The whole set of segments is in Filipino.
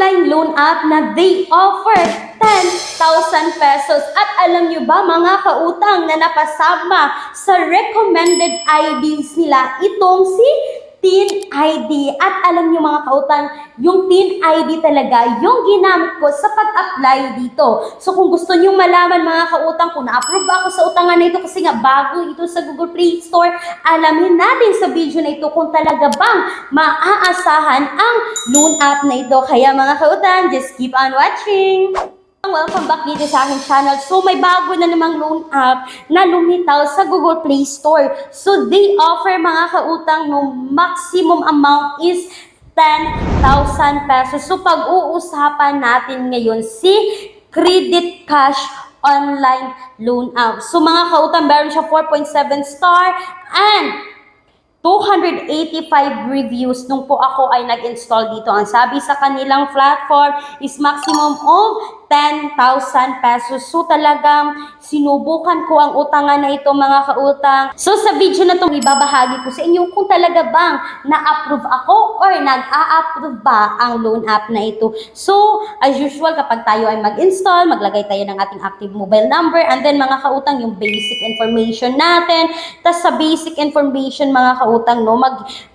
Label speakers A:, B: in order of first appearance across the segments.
A: online loan app na they offer 10,000 pesos. At alam nyo ba mga kautang na napasama sa recommended IDs nila itong si Teen ID. At alam nyo mga kautang, yung Teen ID talaga yung ginamit ko sa pag-apply dito. So kung gusto nyo malaman mga kautang kung na-approve ako sa utangan na ito kasi nga bago ito sa Google Play Store, alamin natin sa video na ito kung talaga bang maaasahan ang loan app na ito. Kaya mga kautang, just keep on watching! Welcome back dito sa aking channel. So may bago na namang loan app na lumitaw sa Google Play Store. So they offer mga kautang no maximum amount is 10,000 pesos. So pag-uusapan natin ngayon si Credit Cash online loan app. So mga kautang, meron siya 4.7 star and 285 reviews nung po ako ay nag-install dito. Ang sabi sa kanilang platform is maximum of 10,000 pesos. So talagang sinubukan ko ang utangan na ito mga kautang. So sa video na itong ibabahagi ko sa inyo kung talaga bang na-approve ako or nag-a-approve ba ang loan app na ito. So as usual, kapag tayo ay mag-install, maglagay tayo ng ating active mobile number and then mga kautang yung basic information natin. Tapos sa basic information mga kautang, no,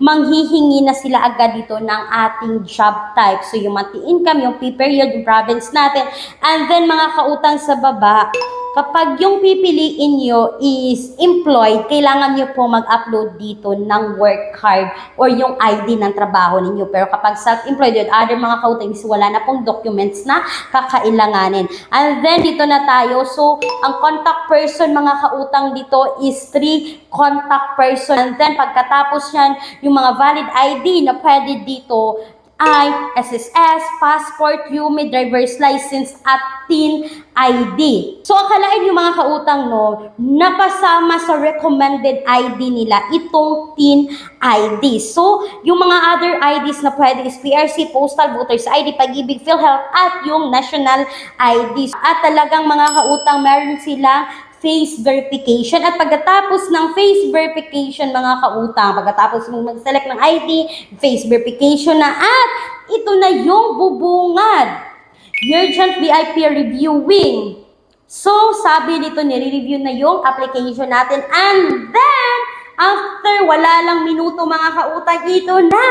A: manghihingi na sila agad dito ng ating job type. So yung monthly income, yung pay period, yung province natin. And then mga kautang sa baba, kapag yung pipiliin nyo is employed, kailangan nyo po mag-upload dito ng work card or yung ID ng trabaho ninyo. Pero kapag self-employed, yung other mga kautang is wala na pong documents na kakailanganin. And then dito na tayo. So ang contact person mga kautang dito is 3 contact person. And then pagkatapos yan, yung mga valid ID na pwede dito ay SSS, passport, UMI, driver's license, at Teen ID. So, akalain yung mga kautang, no, napasama sa recommended ID nila itong Teen ID. So, yung mga other IDs na pwede is PRC, Postal, Voters ID, Pag-ibig, PhilHealth, at yung National ID. At talagang mga kautang, meron silang face verification. At pagkatapos ng face verification mga kautang, pagkatapos mong mag-select ng ID, face verification na at ito na yung bubungad. Urgent VIP reviewing. So, sabi dito, nire-review na yung application natin and then, after wala lang minuto mga kautang, ito na.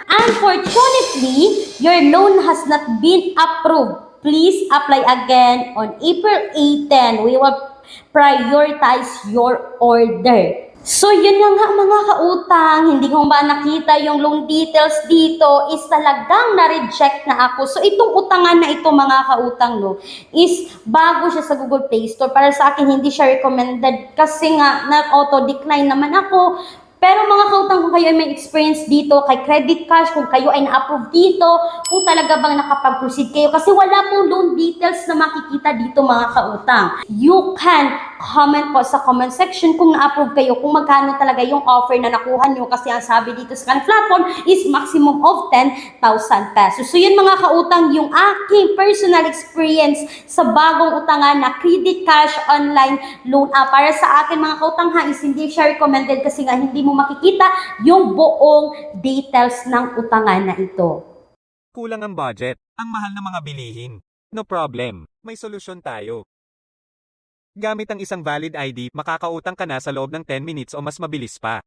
A: Unfortunately, your loan has not been approved. Please apply again on April 18. We will prioritize your order. So, yun nga mga kautang, hindi ko ba nakita yung loan details dito is talagang na-reject na ako. So, itong utangan na ito mga kautang, no, is bago siya sa Google Play Store. Para sa akin, hindi siya recommended kasi nga na-auto-decline naman ako. Pero mga kautang, kung kayo ay may experience dito kay Credit Cash, kung kayo ay na-approve dito, kung talaga bang nakapag-proceed kayo, kasi wala pong loan details na makikita dito mga kautang. You can comment po sa comment section kung na-approve kayo, kung magkano talaga yung offer na nakuha nyo, kasi ang sabi dito sa kanang platform is maximum of 10,000 pesos. So yun mga kautang, yung aking personal experience sa bagong utangan na Credit Cash online loan app. Para sa akin mga kautang ha, is hindi siya recommended kasi nga hindi mo makikita yung buong details ng utangan na ito.
B: Kulang ang budget, ang mahal ng mga bilihin. No problem, may solusyon tayo. Gamit ang isang valid ID, makakautang ka na sa loob ng 10 minutes o mas mabilis pa.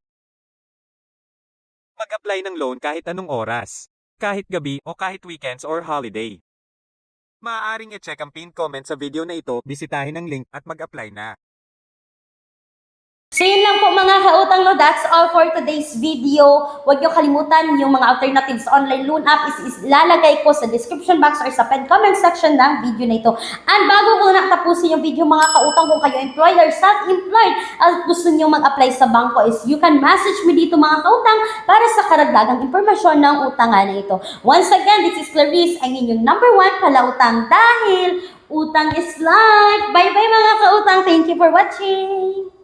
B: Mag-apply ng loan kahit anong oras, kahit gabi o kahit weekends or holiday. Maaaring i-check ang pinned comment sa video na ito, bisitahin ang link at mag-apply na.
A: So yun lang po mga kautang, no, that's all for today's video. Huwag niyo kalimutan yung mga alternatives sa online loan app is lalagay ko sa description box or sa pinned comment section ng video na ito. And bago ko na tapusin yung video mga kautang, kung kayo employed or self-employed at gusto niyo mag-apply sa bangko is you can message me dito mga kautang para sa karagdagang impormasyon ng utangan na ito. Once again, this is Clarice, ang inyong number 1 palautang dahil utang is life. Bye-bye mga kautang. Thank you for watching.